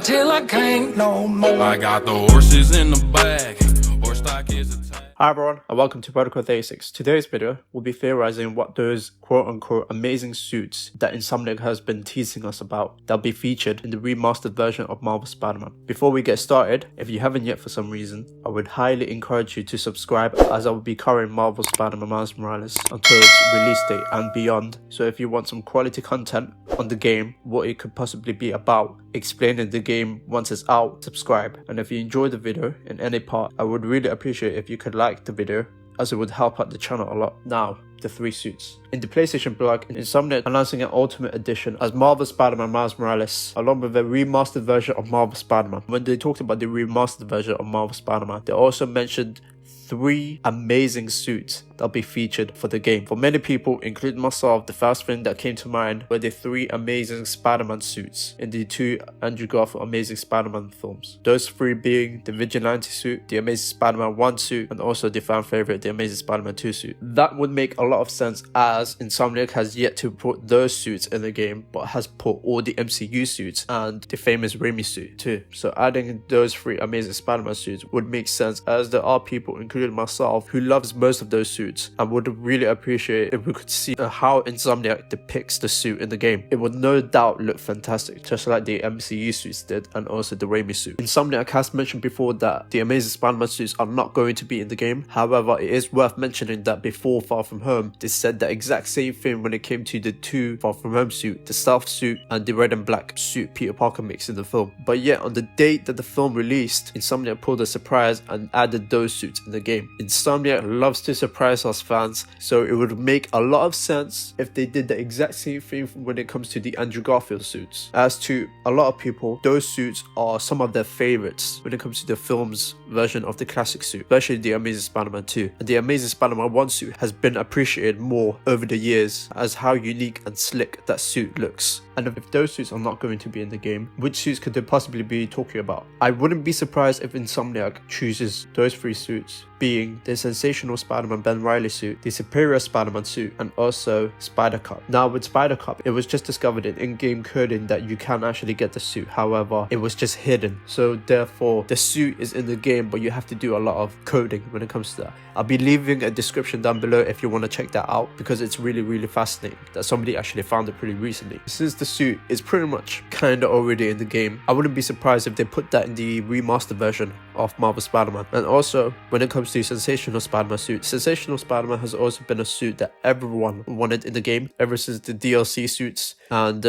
till I can't no more. I got the horses in the bag. Horse stock is a tag. Hi everyone, and welcome to Protocol 36. Today's video, we'll be theorizing what those quote-unquote amazing suits that Insomniac has been teasing us about that'll be featured in the remastered version of Marvel Spider-Man. Before we get started, if you haven't yet for some reason, I would highly encourage you to subscribe, as I will be covering Marvel Spider-Man Miles Morales until its release date and beyond. So if you want some quality content on the game, what it could possibly be about, explaining the game once it's out, subscribe. And if you enjoyed the video in any part, I would really appreciate if you could like the video, as it would help out the channel a lot. Now, the three suits. In the PlayStation blog, Insomniac announcing an Ultimate Edition as Marvel Spider-Man Miles Morales, along with a remastered version of Marvel Spider-Man. When they talked about the remastered version of Marvel Spider-Man, they also mentioned three amazing suits that'll be featured for the game. For many people, including myself, the first thing that came to mind were the three amazing Spider-Man suits in the two Andrew Garfield Amazing Spider-Man films. Those three being the Vigilante suit, the Amazing Spider-Man 1 suit, and also the fan favorite, the Amazing Spider-Man 2 suit. That would make a lot of sense, as Insomniac has yet to put those suits in the game, but has put all the MCU suits and the famous Raimi suit too. So adding those three Amazing Spider-Man suits would make sense, as there are people, including myself, who loves most of those suits, and would really appreciate if we could see how Insomniac depicts the suit in the game. It would no doubt look fantastic, just like the MCU suits did, and also the Raimi suit. Insomniac has mentioned before that the Amazing Spider-Man suits are not going to be in the game. However, it is worth mentioning that before Far From Home, they said the exact same thing when it came to the two Far From Home suit, the stealth suit and the red and black suit Peter Parker makes in the film. But yet, on the date that the film released, Insomniac pulled a surprise and added those suits in the game. Insomniac loves to surprise us fans, so it would make a lot of sense if they did the exact same thing when it comes to the Andrew Garfield suits. As to a lot of people, those suits are some of their favorites when it comes to the film's version of the classic suit, especially the Amazing Spider-Man 2. And the Amazing Spider-Man 1 suit has been appreciated more over the years as how unique and slick that suit looks. And if those suits are not going to be in the game, which suits could they possibly be talking about? I wouldn't be surprised if Insomniac chooses those three suits, being the Sensational Spider-Man Ben Reilly suit, the Superior Spider-Man suit, and also Spider-Cop. Now with Spider-Cop, it was just discovered in-game coding that you can actually get the suit. However, it was just hidden. So therefore, the suit is in the game, but you have to do a lot of coding when it comes to that. I'll be leaving a description down below if you want to check that out, because it's really fascinating that somebody actually found it pretty recently. Since the suit is pretty much kind of already in the game, I wouldn't be surprised if they put that in the remastered version of Marvel Spider-Man. And also, when it comes to Sensational Spider-Man suit, Sensational Spider-Man has also been a suit that everyone wanted in the game ever since the DLC suits, and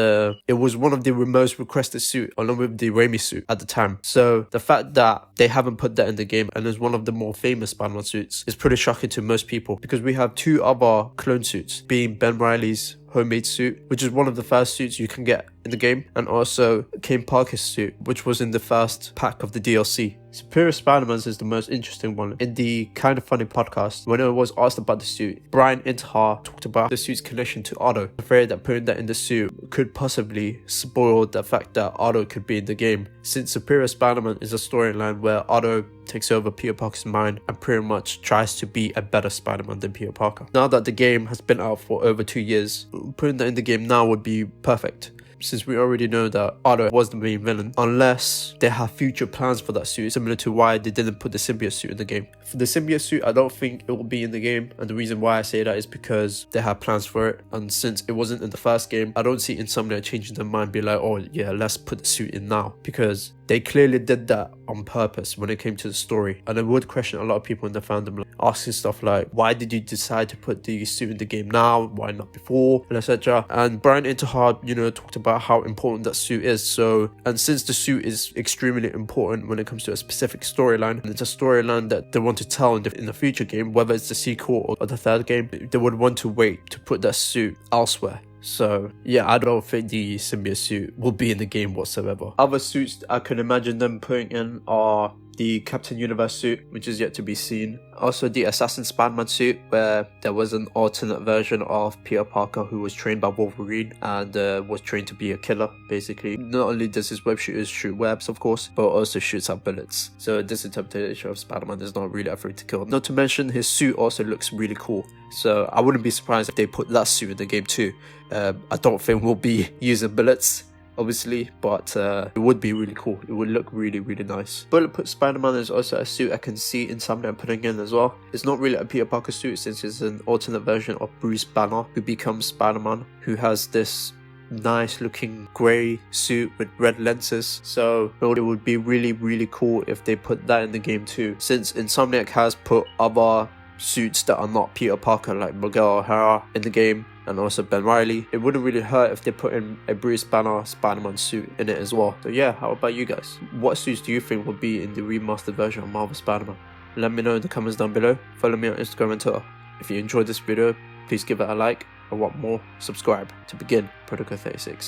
it was one of the most requested suit along with the Raimi suit at the time. So the fact that they haven't put that in the game and is one of the more famous Spider-Man suits is pretty shocking to most people, because we have two other clone suits, being Ben Reilly's homemade suit, which is one of the first suits you can get in the game, and also King Parker's suit, which was in the first pack of the DLC. Superior Spider-Man's is the most interesting one. In the Kind of Funny podcast, when it was asked about the suit, Brian Intihar talked about the suit's connection to Otto, afraid that putting that in the suit could possibly spoil the fact that Otto could be in the game, since Superior Spider-Man is a storyline where Otto takes over Peter Parker's mind and pretty much tries to be a better Spider-Man than Peter Parker. Now that the game has been out for over 2 years, putting that in the game now would be perfect, since we already know that Otto was the main villain, unless they have future plans for that suit, similar to why they didn't put the symbiote suit in the game. For the symbiote suit, I don't think it will be in the game, and the reason why I say that is because they have plans for it, and since it wasn't in the first game, I don't see Insomniac changing their mind, be like, oh yeah, let's put the suit in now, because they clearly did that on purpose when it came to the story. And I would question a lot of people in the fandom, asking stuff like, why did you decide to put the suit in the game now? Why not before? And etc. And Brian Intihar, talked about how important that suit is. So, and since the suit is extremely important when it comes to a specific storyline, and it's a storyline that they want to tell in the future game, whether it's the sequel or the third game, they would want to wait to put that suit elsewhere. So yeah, I don't think the symbiote suit will be in the game whatsoever. Other suits I can imagine them putting in are the Captain Universe suit, which is yet to be seen. Also the Assassin Spider-Man suit, where there was an alternate version of Peter Parker who was trained by Wolverine and was trained to be a killer, basically. Not only does his web shooters shoot webs, of course, but also shoots out bullets. So this interpretation of Spider-Man is not really afraid to kill. Not to mention his suit also looks really cool. So I wouldn't be surprised if they put that suit in the game too. I don't think we'll be using bullets. obviously, but it would be really cool. It would look really, really nice. Bulletproof Spider-Man is also a suit I can see Insomniac putting in as well. It's not really a Peter Parker suit since it's an alternate version of Bruce Banner, who becomes Spider-Man, who has this nice looking grey suit with red lenses. So it would be really, really cool if they put that in the game too, since Insomniac has put other suits that are not Peter Parker like Miguel O'Hara in the game, and also Ben Reilly. It wouldn't really hurt if they put in a Bruce Banner Spider-Man suit in it as well. So yeah, how about you guys? What suits do you think would be in the remastered version of Marvel Spider-Man? Let me know in the comments down below. Follow me on Instagram and Twitter. If you enjoyed this video, please give it a like. I want more. Subscribe to begin Protocol 36.